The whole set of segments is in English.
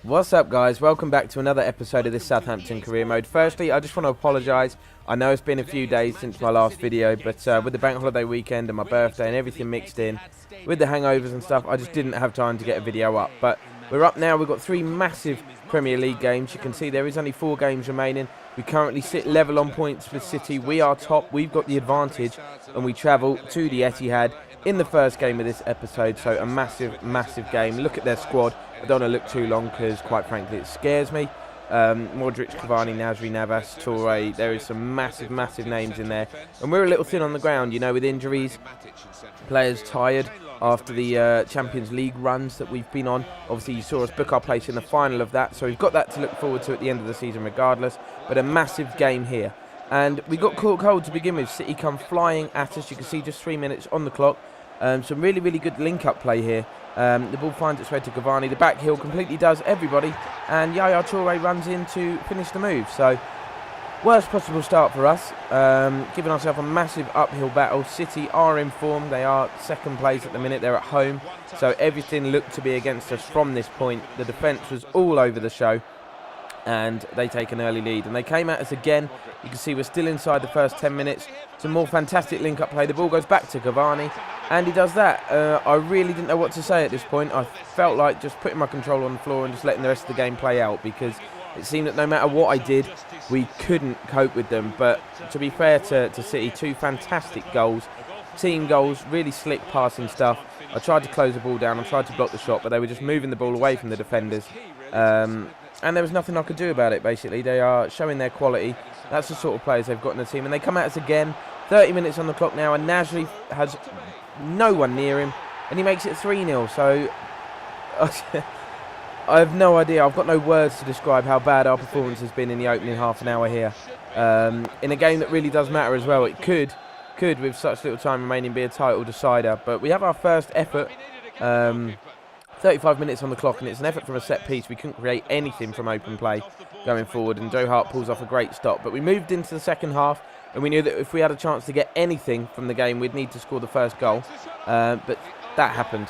What's up, guys? Welcome back to another episode of this Southampton career mode. Firstly, I just want to apologise. I know it's been a few days since my last video, but with the bank holiday weekend and my birthday and everything mixed in, with the hangovers and stuff, I just didn't have time to get a video up. But we're up now. We've got 3 massive Premier League games. You can see there is only 4 games remaining. We currently sit level on points with City. We are top. We've got the advantage, and we travel to the Etihad in the first game of this episode. So a massive, massive game. Look at their squad. I don't want to look too long because, quite frankly, it scares me. Modric, Cavani, Nasri, Navas, Toure. There is some massive, massive names in there. And we're a little thin on the ground, you know, with injuries. Players tired after the Champions League runs that we've been on. Obviously, you saw us book our place in the final of that. So we've got that to look forward to at the end of the season regardless. But a massive game here. And we got caught cold to begin with. City come flying at us. You can see just 3 minutes on the clock. Some really, really good link-up play here. The ball finds its way to Cavani. The back heel completely does everybody. And Yaya Toure runs in to finish the move. So, worst possible start for us. Giving ourselves a massive uphill battle. City are in form. They are second place at the minute. They're at home. So, everything looked to be against us from this point. The defence was all over the show. And they take an early lead. And they came at us again. You can see we're still inside the first 10 minutes. Some more fantastic link-up play. The ball goes back to Cavani. And he does that. I really didn't know what to say at this point. I felt like just putting my controller on the floor and just letting the rest of the game play out, because it seemed that no matter what I did, we couldn't cope with them. But to be fair to City, 2 fantastic goals. Team goals, really slick passing stuff. I tried to close the ball down. I tried to block the shot, but they were just moving the ball away from the defenders. And there was nothing I could do about it, basically. They are showing their quality. That's the sort of players they've got in the team. And they come at us again. 30 minutes on the clock now, and Nasri has no one near him, and he makes it 3-0. So I have no idea. I've got no words to describe how bad our performance has been in the opening half an hour here. In a game that really does matter as well. It could, with such little time remaining, be a title decider. But we have our first effort. 35 minutes on the clock, and it's an effort from a set piece. We couldn't create anything from open play going forward, and Joe Hart pulls off a great stop. But we moved into the second half, and we knew that if we had a chance to get anything from the game, we'd need to score the first goal. But that happened.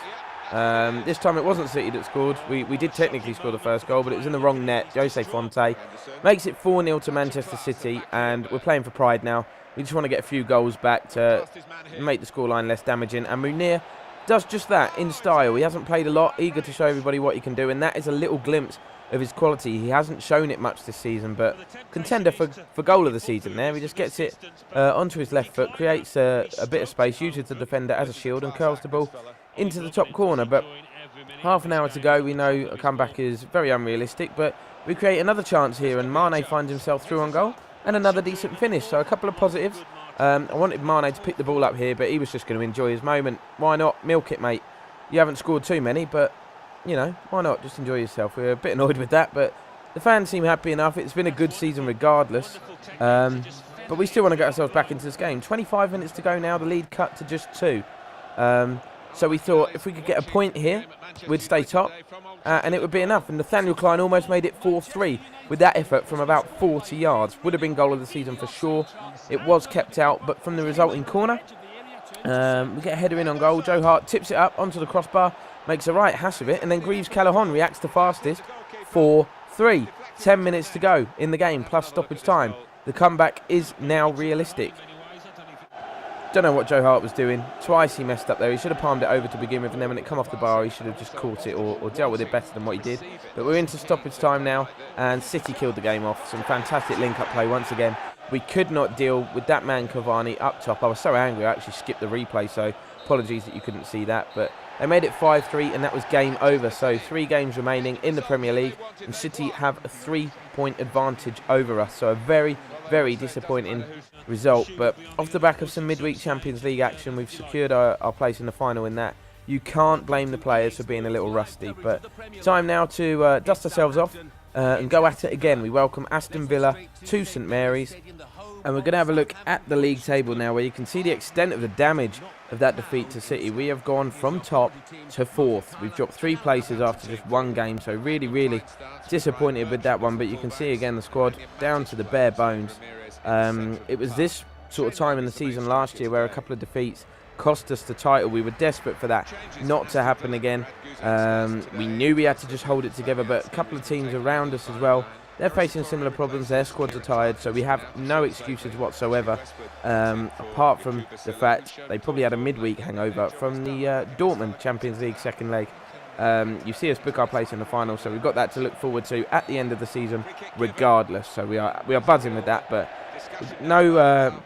This time it wasn't City that scored. We did technically score the first goal, but it was in the wrong net. Jose Fonte makes it 4-0 to Manchester City, and we're playing for pride now. We just want to get a few goals back to make the scoreline less damaging. And Munir does just that in style. He hasn't played a lot, eager to show everybody what he can do, and that is a little glimpse of his quality. He hasn't shown it much this season, but contender for goal of the season there. He just gets it onto his left foot, creates a bit of space, uses the defender as a shield, and curls the ball into the top corner. But half an hour to go. We know a comeback is very unrealistic, but we create another chance here, and Mane finds himself through on goal, and another decent finish. So a couple of positives. I wanted Mane to pick the ball up here, but he was just going to enjoy his moment. Why not? Milk it, mate. You haven't scored too many, but you know, why not? Just enjoy yourself. We're a bit annoyed with that, but the fans seem happy enough. It's been a good season regardless. But we still want to get ourselves back into this game. 25 minutes to go now. The lead cut to just 2. So we thought if we could get a point here, we'd stay top, and it would be enough. And Nathaniel Klein almost made it 4-3 with that effort from about 40 yards. Would have been goal of the season for sure. It was kept out, but from the resulting corner, we get a header in on goal. Joe Hart tips it up onto the crossbar, makes a right hash of it, and then Greaves Callaghan reacts the fastest. 4-3. 10 minutes to go in the game, plus stoppage time. The comeback is now realistic. Don't know what Joe Hart was doing. Twice he messed up there. He should have palmed it over to begin with, and then when it come off the bar, he should have just caught it or dealt with it better than what he did. But we're into stoppage time now, and City killed the game off. Some fantastic link-up play once again. We could not deal with that man Cavani up top. I was so angry I actually skipped the replay, so apologies that you couldn't see that. But they made it 5-3, and that was game over. So 3 games remaining in the Premier League, and City have a 3-point advantage over us. So a very, very disappointing result. But off the back of some midweek Champions League action, we've secured our place in the final in that. You can't blame the players for being a little rusty. But time now to dust ourselves off and go at it again. We welcome Aston Villa to St Mary's. And we're going to have a look at the league table now, where you can see the extent of the damage of that defeat to City. We have gone from top to 4th. We've dropped 3 places after just 1 game, so really, really disappointed with that one. But you can see again the squad down to the bare bones. It was this sort of time in the season last year where a couple of defeats cost us the title. We were desperate for that not to happen again. We knew we had to just hold it together, but a couple of teams around us as well, they're facing similar problems. Their squads are tired, so we have no excuses whatsoever, apart from the fact they probably had a midweek hangover from the Dortmund Champions League second leg. You see us book our place in the final, so we've got that to look forward to at the end of the season regardless. So we are buzzing with that, but no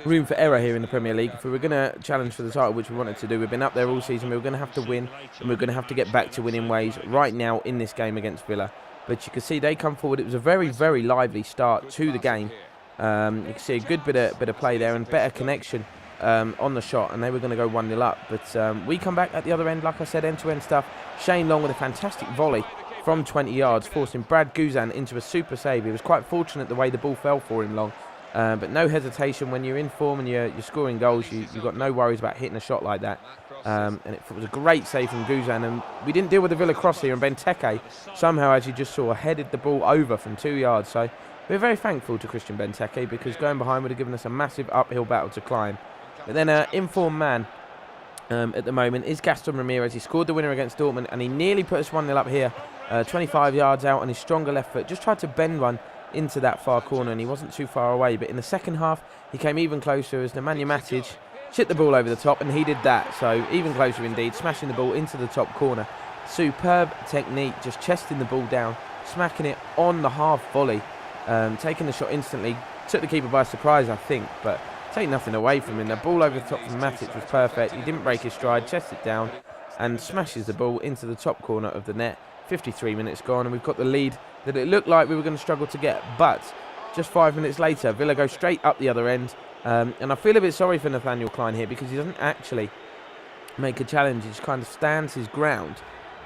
room for error here in the Premier League. If we were going to challenge for the title, which we wanted to do, we've been up there all season, we were going to have to win, and we're going to have to get back to winning ways right now in this game against Villa. But you can see they come forward. It was a very, very lively start to the game. You can see a good bit of play there and better connection on the shot, and they were going to go 1-0 up. But we come back at the other end, like I said, end-to-end stuff. Shane Long with a fantastic volley from 20 yards, forcing Brad Guzan into a super save. He was quite fortunate the way the ball fell for him, Long. But no hesitation when you're in form and you're scoring goals. You've got no worries about hitting a shot like that. And it was a great save from Guzan, and we didn't deal with the Villa cross here, and Benteke somehow, as you just saw, headed the ball over from 2 yards. So we're very thankful to Christian Benteke, because going behind would have given us a massive uphill battle to climb. But then informed man at the moment is Gaston Ramirez. He scored the winner against Dortmund, and he nearly put us 1-0 up here, 25 yards out on his stronger left foot. Just tried to bend one into that far corner, and he wasn't too far away. But in the second half, he came even closer as Nemanja Matic chipped the ball over the top, and he did that. So even closer indeed, smashing the ball into the top corner. Superb technique, just chesting the ball down, smacking it on the half volley, taking the shot instantly. Took the keeper by surprise, I think, but take nothing away from him. The ball over the top from Matic was perfect. He didn't break his stride, chested it down, and smashes the ball into the top corner of the net. 53 minutes gone, and we've got the lead that it looked like we were going to struggle to get. But just 5 minutes later, Villa go straight up the other end. And I feel a bit sorry for Nathaniel Klein here, because he doesn't actually make a challenge. He just kind of stands his ground.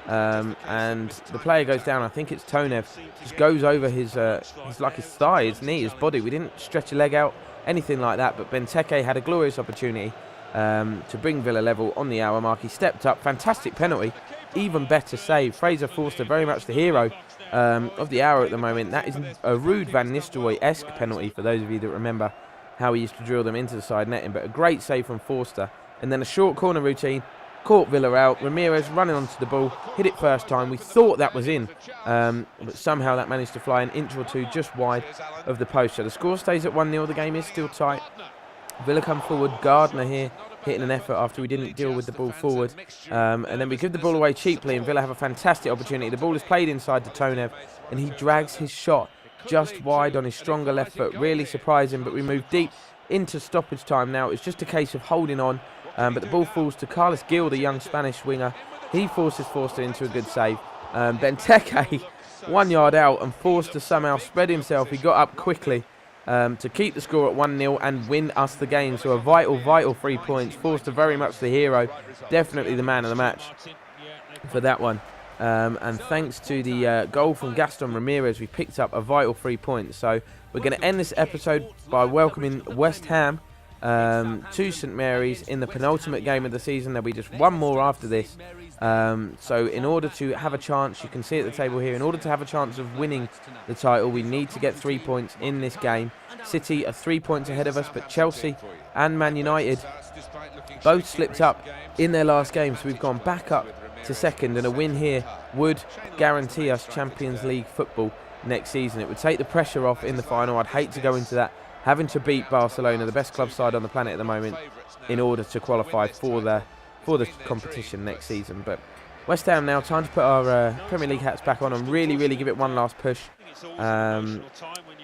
And the player goes down. I think it's Tonev. Just goes over his thigh, his knee, his body. We didn't stretch a leg out, anything like that. But Benteke had a glorious opportunity to bring Villa level on the hour mark. He stepped up. Fantastic penalty. Even better save. Fraser Forster, very much the hero of the hour at the moment. That is a rude Van Nistelrooy-esque penalty, for those of you that remember how he used to drill them into the side netting. But a great save from Forster. And then a short corner routine. Caught Villa out. Ramirez running onto the ball. Hit it first time. We thought that was in. But somehow that managed to fly an inch or two just wide of the post. So the score stays at 1-0. The game is still tight. Villa come forward. Gardner here hitting an effort after we didn't deal with the ball forward. And then we give the ball away cheaply, and Villa have a fantastic opportunity. The ball is played inside to Tonev, and he drags his shot just wide on his stronger left foot. Really surprising, but we move deep into stoppage time now. It's just a case of holding on, but the ball falls to Carlos Gil, the young Spanish winger. He forces Forster into a good save. Benteke 1 yard out, and Forster somehow spread himself. He got up quickly to keep the score at 1-0 and win us the game. So a vital 3 points. Forster very much the hero, definitely the man of the match for that one. And thanks to the goal from Gaston Ramirez, we picked up a vital 3 points. So we're going to end this episode by welcoming West Ham to St Mary's in the penultimate game of the season. There'll be just one more after this. So in order to have a chance, you can see at the table here, in order to have a chance of winning the title, we need to get 3 points in this game. City are 3 points ahead of us, but Chelsea and Man United both slipped up in their last game. So we've gone back up to second, and a win here would guarantee us Champions League football next season. It would take the pressure off in the final. I'd hate to go into that having to beat Barcelona, the best club side on the planet at the moment, in order to qualify for the competition next season. But West Ham now, time to put our Premier League hats back on and really give it one last push. And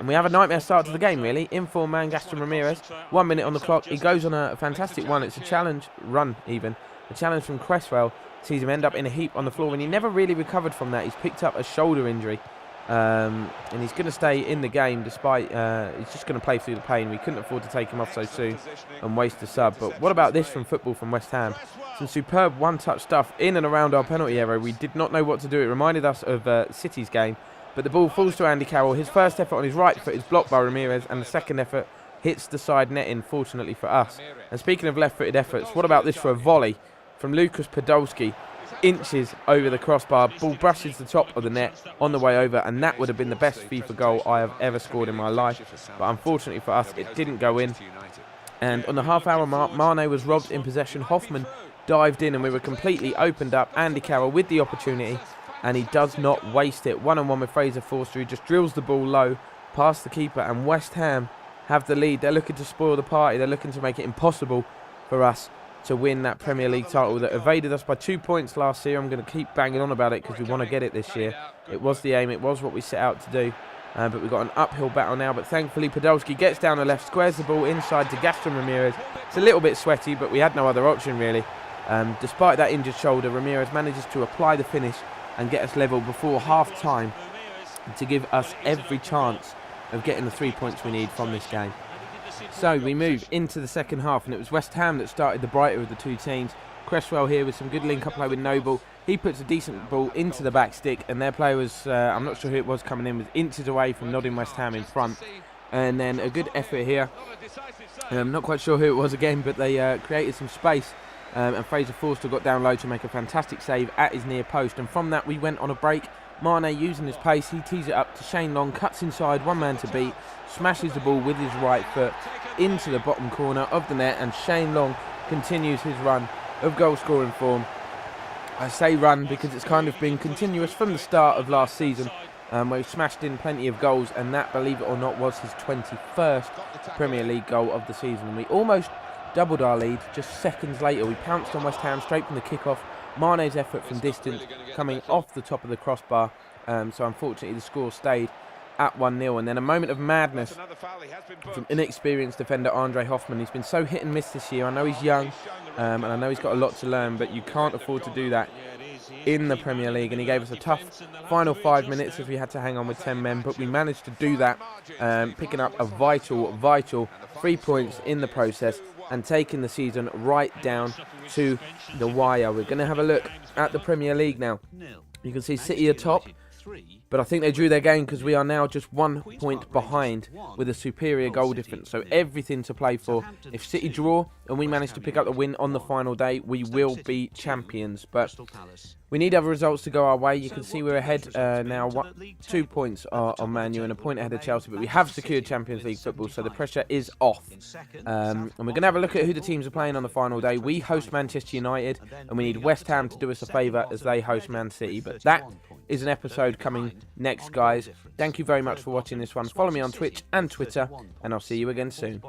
we have a nightmare start to the game, really. Inform man Gaston Ramirez, 1 minute on the clock. He goes on a fantastic one. It's a challenge run, even a challenge from Cresswell. Sees him end up in a heap on the floor, and he never really recovered from that. He's picked up a shoulder injury, and he's going to stay in the game despite he's just going to play through the pain. We couldn't afford to take him off so soon and waste a sub. But what about this from football from West Ham? Some superb one-touch stuff in and around our penalty area. We did not know what to do. It reminded us of City's game, but the ball falls to Andy Carroll. His first effort on his right foot is blocked by Ramirez, and the second effort hits the side netting, fortunately for us. And speaking of left-footed efforts, what about this for a volley from Lukas Podolski, inches over the crossbar. Ball brushes the top of the net on the way over, and that would have been the best FIFA goal I have ever scored in my life. But unfortunately for us, it didn't go in. And on the half-hour mark, Mane was robbed in possession. Hoffman dived in and we were completely opened up. Andy Carroll with the opportunity, and he does not waste it. One-on-one with Fraser Forster, who just drills the ball low past the keeper, and West Ham have the lead. They're looking to spoil the party. They're looking to make it impossible for us to win that Premier League title that evaded us by 2 points last year. I'm going to keep banging on about it because we want to get it this year. It was the aim. It was what we set out to do. But we've got an uphill battle now. But thankfully, Podolski gets down the left, squares the ball inside to Gaston Ramirez. It's a little bit sweaty, but we had no other option, really. Despite that injured shoulder, Ramirez manages to apply the finish and get us level before half-time to give us every chance of getting the 3 points we need from this game. So we move into the second half, and it was West Ham that started the brighter of the two teams. Cresswell here with some good link-up play with Noble. He puts a decent ball into the back stick, and their player was, I'm not sure who it was coming in, was inches away from nodding West Ham in front. And then a good effort here. I'm not quite sure who it was again, but they created some space. And Fraser Forster got down low to make a fantastic save at his near post. And from that, we went on a break. Mane using his pace, he tees it up to Shane Long, cuts inside, one man to beat, smashes the ball with his right foot into the bottom corner of the net, and Shane Long continues his run of goal scoring form. I say run because it's kind of been continuous from the start of last season, where he smashed in plenty of goals, and that, believe it or not, was his 21st Premier League goal of the season. And we almost doubled our lead just seconds later. We pounced on West Ham straight from the kickoff. Mane's effort from distance coming off the top of the crossbar, so unfortunately the score stayed at 1-0. And then a moment of madness from inexperienced defender Andre Hoffman. He's been so hit and miss this year. I know he's young, and I know he's got a lot to learn, but you can't afford to do that in the Premier League. And he gave us a tough final 5 minutes if we had to hang on with 10 men, but we managed to do that, picking up a vital 3 points in the process and taking the season right down to the wire. We're going to have a look at the Premier League now. You can see City are top, but I think they drew their game because we are now just 1 point behind with a superior goal difference. So everything to play for. If City draw and we manage to pick up the win on the final day, we will be champions. But we need other results to go our way. You can see we're ahead now. 2 points on Man U and a point ahead of Chelsea. But we have secured Champions League football, so the pressure is off. And we're going to have a look at who the teams are playing on the final day. We host Manchester United, and we need West Ham to do us a favour as they host Man City. But that is an episode coming next, guys. Thank you very much for watching this one. Follow me on Twitch and Twitter, and I'll see you again soon.